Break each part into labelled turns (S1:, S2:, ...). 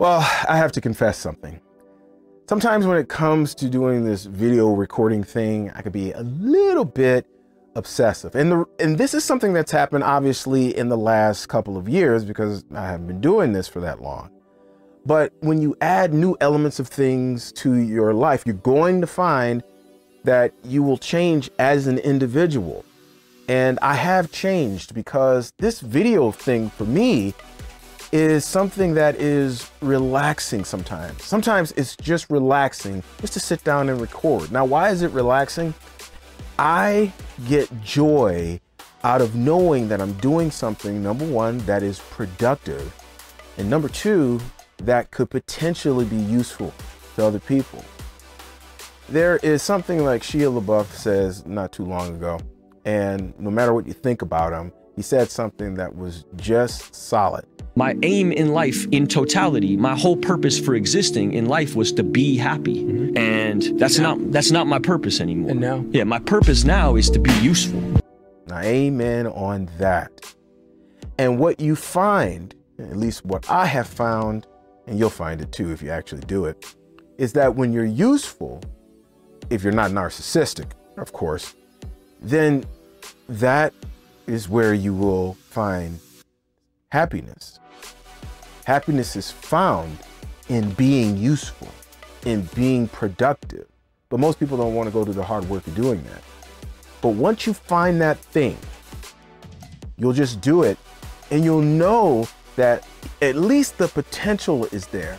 S1: Well, I have to confess something. Sometimes when it comes to doing this video recording thing, I could be a little bit obsessive. And this is something that's happened obviously in the last couple of years because I haven't been doing this for that long. But when you add new elements of things to your life, you're going to find that you will change as an individual. And I have changed because this video thing for me is something that is relaxing sometimes. Sometimes it's just relaxing just to sit down and record. Now, why is it relaxing? I get joy out of knowing that I'm doing something, number one, that is productive, and number two, that could potentially be useful to other people. There is something like Shia LaBeouf says not too long ago, and no matter what you think about him, he said something that was just solid.
S2: My aim in life, in totality, my whole purpose for existing in life was to be happy. Mm-hmm. And that's not my purpose anymore.
S3: And now?
S2: Yeah, my purpose now is to be useful.
S1: Now, amen on that. And what you find, at least what I have found, and you'll find it too if you actually do it, is that when you're useful, if you're not narcissistic, of course, then that is where you will find happiness. Happiness is found in being useful, in being productive. But most people don't want to go to the hard work of doing that. But once you find that thing, you'll just do it and you'll know that at least the potential is there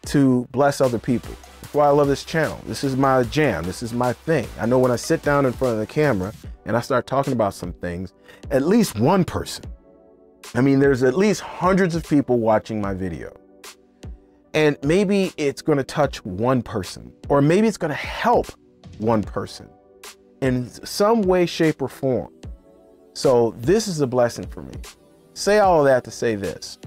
S1: to bless other people. That's why I love this channel. This is my jam. This is my thing. I know when I sit down in front of the camera and I start talking about some things, at least one person, I mean, there's at least hundreds of people watching my video. And maybe it's going to touch one person, or maybe it's going to help one person in some way, shape, or form. So this is a blessing for me. Say all of that to say this.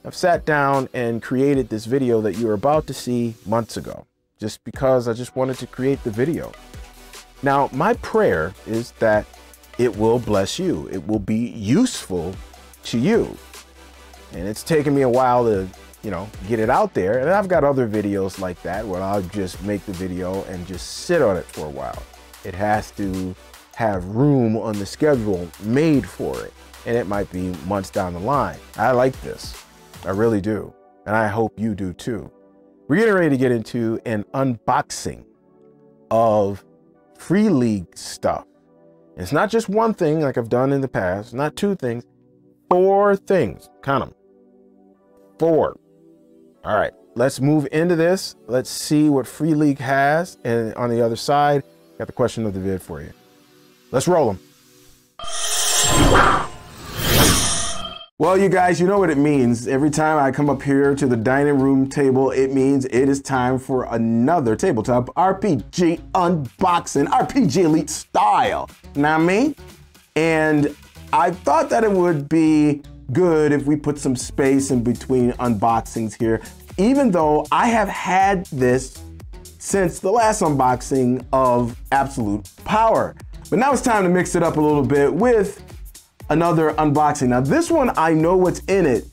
S1: I've sat down and created this video that you're about to see months ago, just because I just wanted to create the video. Now, my prayer is that it will bless you. It will be useful to you. And it's taken me a while to, get it out there. And I've got other videos like that where I'll just make the video and just sit on it for a while. It has to have room on the schedule made for it. And it might be months down the line. I like this. I really do. And I hope you do too. We're getting ready to get into an unboxing of Free League stuff. It's not just one thing like I've done in the past, not two things, 4 things. Count them. 4. All right, let's move into this. Let's see what Free League has. And on the other side, got the question of the vid for you. Let's roll them. Well, you guys, you know what it means. Every time I come up here to the dining room table, it means it is time for another tabletop RPG unboxing, RPG Elite style. Now me? And I thought that it would be good if we put some space in between unboxings here, even though I have had this since the last unboxing of Absolute Power. But now it's time to mix it up a little bit with another unboxing. Now this one, I know what's in it.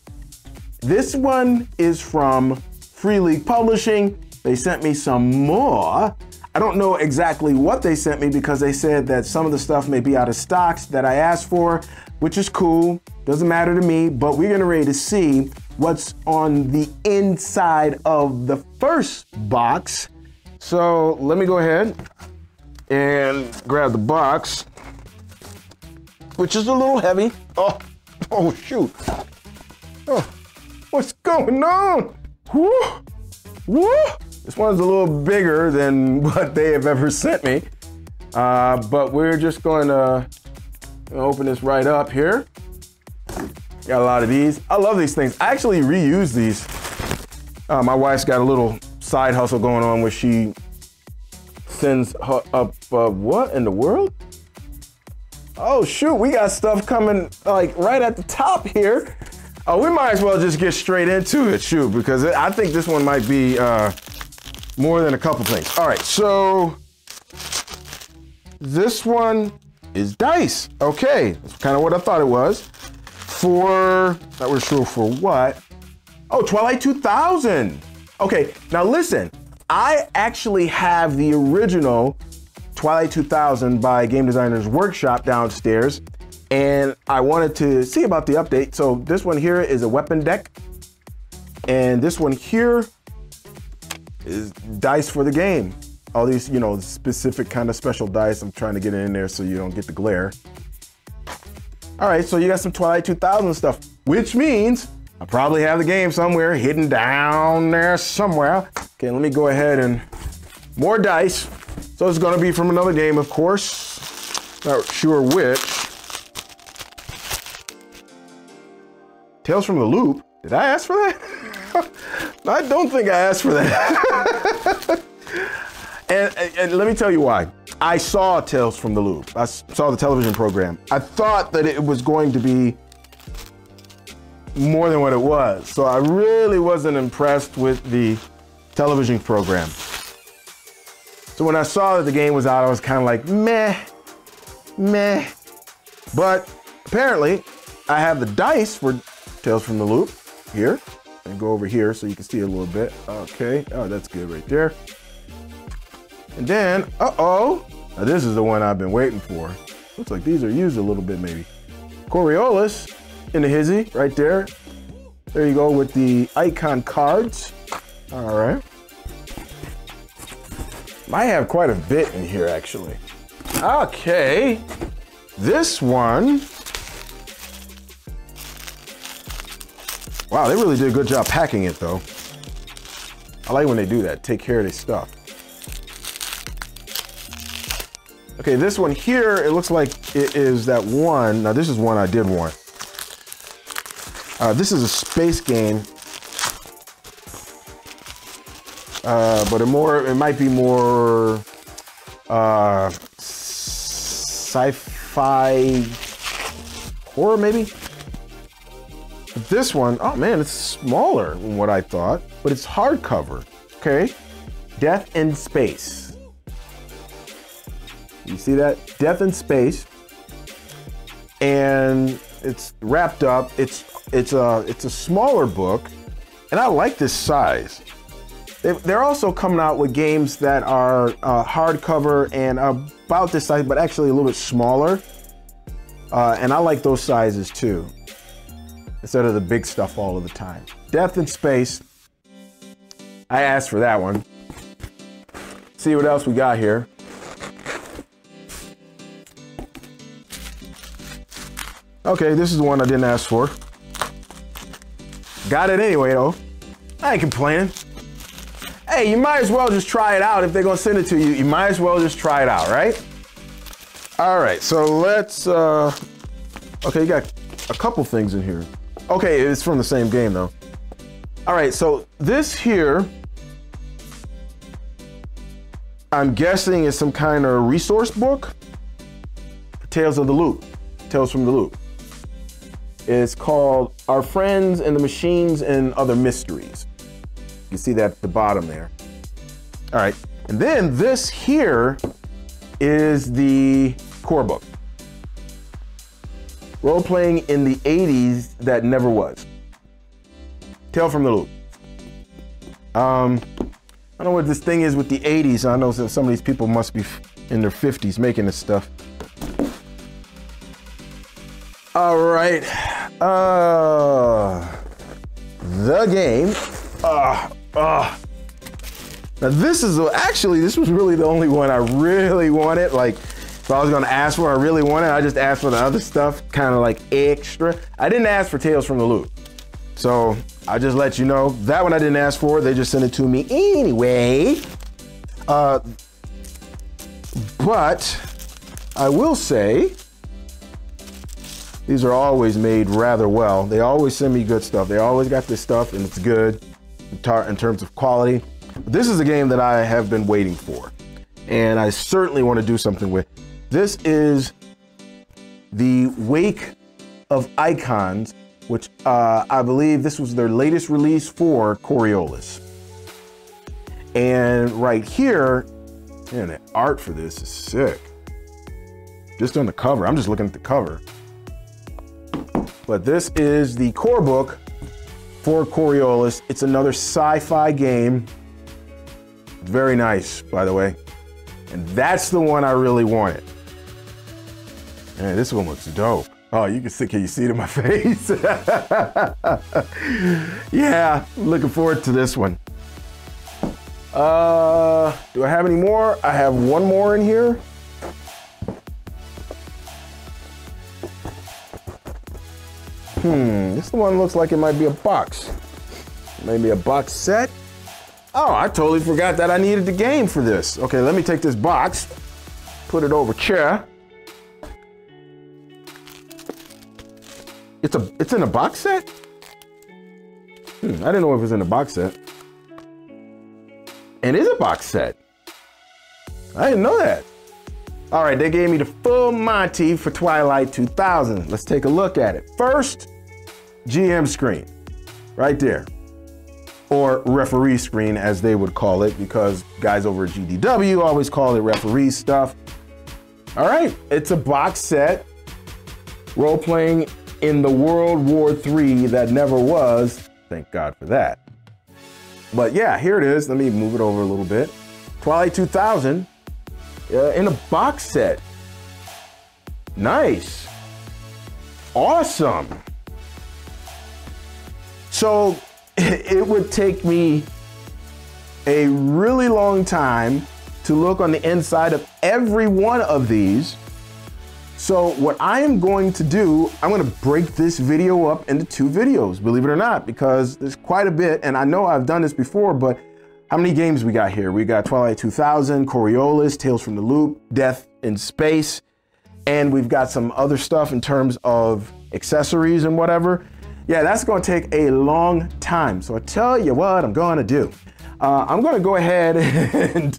S1: This one is from Free League Publishing. They sent me some more. I don't know exactly what they sent me because they said that some of the stuff may be out of stocks that I asked for, which is cool. Doesn't matter to me, but we're getting ready to see what's on the inside of the first box. So let me go ahead and grab the box, which is a little heavy. Oh shoot. Oh, what's going on? Woo, woo. This one's a little bigger than what they have ever sent me. But we're just going to open this right up here. Got a lot of these. I love these things. I actually reuse these. My wife's got a little side hustle going on where she sends her up, what in the world? Oh shoot, we got stuff coming like right at the top here. We might as well just get straight into it, shoot, because I think this one might be more than a couple things. All right, so this one is dice. Okay, that's kind of what I thought it was. Not really sure for what. Oh, Twilight 2000. Okay, now listen, I actually have the original Twilight 2000 by Game Designers Workshop downstairs, and I wanted to see about the update. So this one here is a weapon deck, and this one here is dice for the game. All these, you know, specific kind of special dice. I'm trying to get it in there so you don't get the glare. All right, so you got some Twilight 2000 stuff, which means I probably have the game somewhere hidden down there somewhere. Okay, let me go ahead and more dice. So it's gonna be from another game, of course. Not sure which. Tales from the Loop. Did I ask for that? I don't think I asked for that. And let me tell you why. I saw Tales from the Loop. I saw the television program. I thought that it was going to be more than what it was. So I really wasn't impressed with the television program. So when I saw that the game was out, I was kind of like, meh. But apparently I have the dice for Tales from the Loop here. And go over here so you can see a little bit. Okay, oh, that's good right there. And then, now this is the one I've been waiting for. Looks like these are used a little bit maybe. Coriolis in the hizzy right there. There you go with the icon cards. All right. Might have quite a bit in here actually. Okay, this one. Wow, they really did a good job packing it though. I like when they do that, take care of their stuff. Okay, this one here, it looks like it is that one. Now this is one I did want. This is a space game. But it might be more sci-fi horror maybe? But this one, oh man, it's smaller than what I thought, but it's hardcover, okay? Death in Space. You see that? Death in Space. And it's wrapped up. It's a smaller book, and I like this size. They're also coming out with games that are hardcover and about this size, but actually a little bit smaller. And I like those sizes too, instead of the big stuff all of the time. Death in Space. I asked for that one. See what else we got here. Okay, this is the one I didn't ask for. Got it anyway though. I ain't complaining. Hey, you might as well just try it out. If they're gonna send it to you, you might as well just try it out, right? All right, so let's, okay, you got a couple things in here. Okay, it's from the same game though. All right, so this here, I'm guessing is some kind of resource book. Tales of the Loop, Tales from the Loop. It's called Our Friends and the Machines and Other Mysteries. You see that at the bottom there. All right, and then this here is the core book. Role-playing in the 80s that never was. Tale from the Loop. I don't know what this thing is with the 80s. I know some of these people must be in their 50s making this stuff. All right, the game. Now this is actually, this was really the only one I really wanted. Like, if I was gonna ask for, I really wanted, I just asked for the other stuff, kind of like extra. I didn't ask for Tales from the Loop. So I just let you know, that one I didn't ask for, they just sent it to me anyway. But I will say, these are always made rather well. They always send me good stuff. They always got this stuff and it's good in terms of quality. This is a game that I have been waiting for, and I certainly want to do something with. This is the Wake of Icons, which I believe this was their latest release for Coriolis. And right here, man, the art for this is sick. Just on the cover, I'm just looking at the cover. But this is the core book for Coriolis. It's another sci-fi game. Very nice, by the way. And that's the one I really wanted. Man, this one looks dope. Oh, you can you see it in my face? Yeah, looking forward to this one. Do I have any more? I have one more in here. This one looks like it might be a box. Maybe a box set. Oh, I totally forgot that I needed the game for this. Okay, let me take this box, put it over here. It's in a box set? I didn't know if it was in a box set. It is a box set. I didn't know that. All right, they gave me the full Monty for Twilight 2000. Let's take a look at it. First, GM screen, right there. Or referee screen, as they would call it, because guys over at GDW always call it referee stuff. All right, it's a box set. Role-playing in the World War III that never was. Thank God for that. But yeah, here it is. Let me move it over a little bit. Twilight 2000 in a box set. Nice. Awesome. So it would take me a really long time to look on the inside of every one of these. So what I am going to do, I'm going to break this video up into 2 videos, believe it or not, because there's quite a bit. And I know I've done this before, but how many games we got here? We got Twilight 2000, Coriolis, Tales from the Loop, Death in Space, and we've got some other stuff in terms of accessories and whatever. Yeah, that's going to take a long time. So I tell you what I'm going to do. I'm going to go ahead and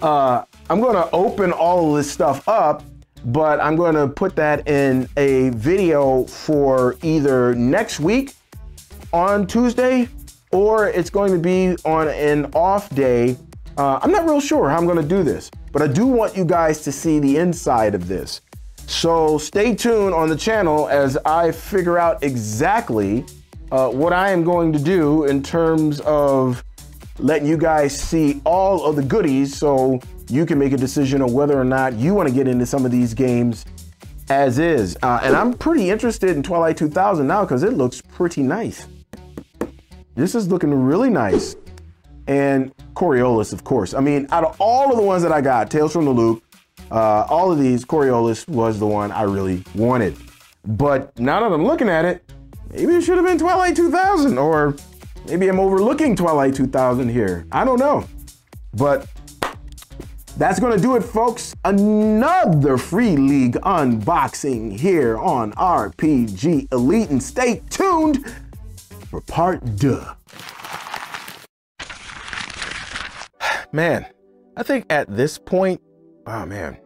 S1: I'm going to open all of this stuff up, but I'm going to put that in a video for either next week on Tuesday, or it's going to be on an off day. I'm not real sure how I'm going to do this, but I do want you guys to see the inside of this. So stay tuned on the channel as I figure out exactly what I am going to do in terms of letting you guys see all of the goodies, so you can make a decision on whether or not you want to get into some of these games as is. And I'm pretty interested in Twilight 2000 now because it looks pretty nice. This is looking really nice. And Coriolis, of course. I mean, out of all of the ones that I got, Tales from the Loop, all of these, Coriolis was the one I really wanted. But now that I'm looking at it, maybe it should have been Twilight 2000, or maybe I'm overlooking Twilight 2000 here. I don't know. But that's going to do it, folks. Another Free League unboxing here on RPG Elite, and stay tuned for part 2. Man, I think at this point, oh man,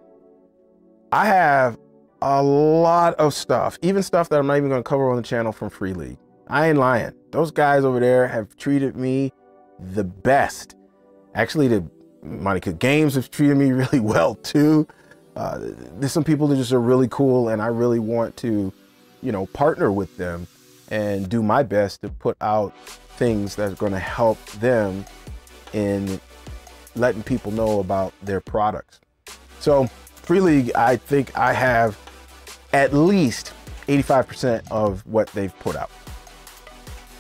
S1: I have a lot of stuff, even stuff that I'm not even going to cover on the channel from Free League. I ain't lying. Those guys over there have treated me the best. Actually, the Monica Games have treated me really well too. There's some people that just are really cool, and I really want to, you know, partner with them and do my best to put out things that are going to help them in letting people know about their products. So Free League, I think I have at least 85% of what they've put out,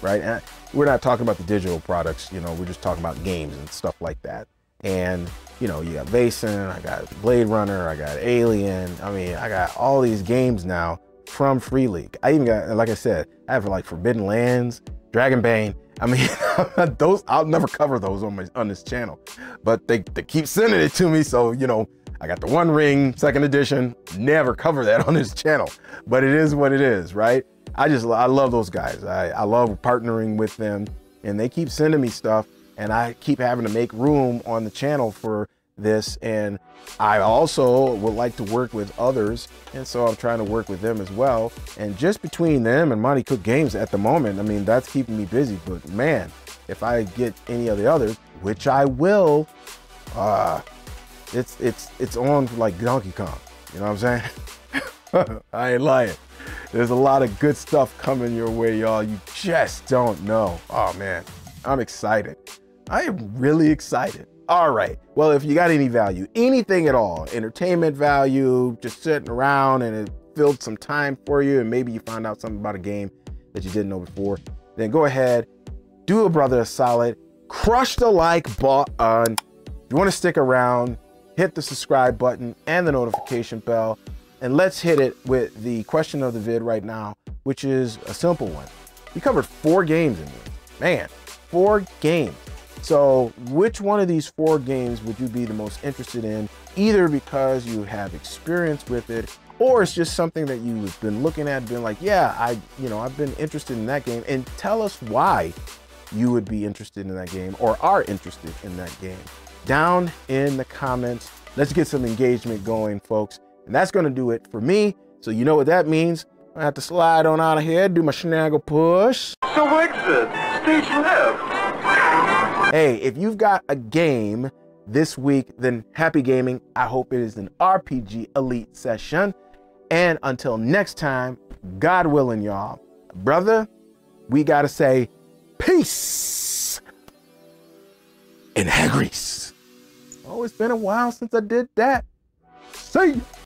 S1: right? And we're not talking about the digital products, you know, we're just talking about games and stuff like that. And, you know, you got Basin, I got Blade Runner, I got Alien. I mean, I got all these games now from Free League. I even got, like I said, I have like Forbidden Lands, Dragonbane. I mean, those, I'll never cover those on this channel, but they keep sending it to me. So, you know, I got the One Ring 2nd edition, never cover that on this channel, but it is what it is, right? I love those guys. I love partnering with them, and they keep sending me stuff, and I keep having to make room on the channel for this. And I also would like to work with others, and so I'm trying to work with them as well. And just between them and Monty Cook Games at the moment, I mean, that's keeping me busy. But man, if I get any of the others, which I will, it's on like Donkey Kong. You know what I'm saying? I ain't lying. There's a lot of good stuff coming your way, y'all. You just don't know. Oh man, I'm excited. I am really excited. All right, well, if you got any value, anything at all, entertainment value, just sitting around and it filled some time for you, and maybe you found out something about a game that you didn't know before, then go ahead, do a brother a solid, crush the like button. If you want to stick around, hit the subscribe button and the notification bell, and let's hit it with the question of the vid right now, which is a simple one. We covered 4 games in this. Man, 4 games. So which one of these 4 games would you be the most interested in, either because you have experience with it, or it's just something that you've been looking at and been like, yeah, I've been interested in that game, and tell us why you would be interested in that game or are interested in that game. Down in the comments, let's get some engagement going, folks. And that's gonna do it for me. So you know what that means. I have to slide on out of here, do my snaggle push.
S3: So exit, stage left.
S1: Hey, if you've got a game this week, then happy gaming. I hope it is an RPG Elite session. And until next time, God willing, y'all, brother, we gotta say peace in hair grease. Oh, it's been a while since I did that. See ya.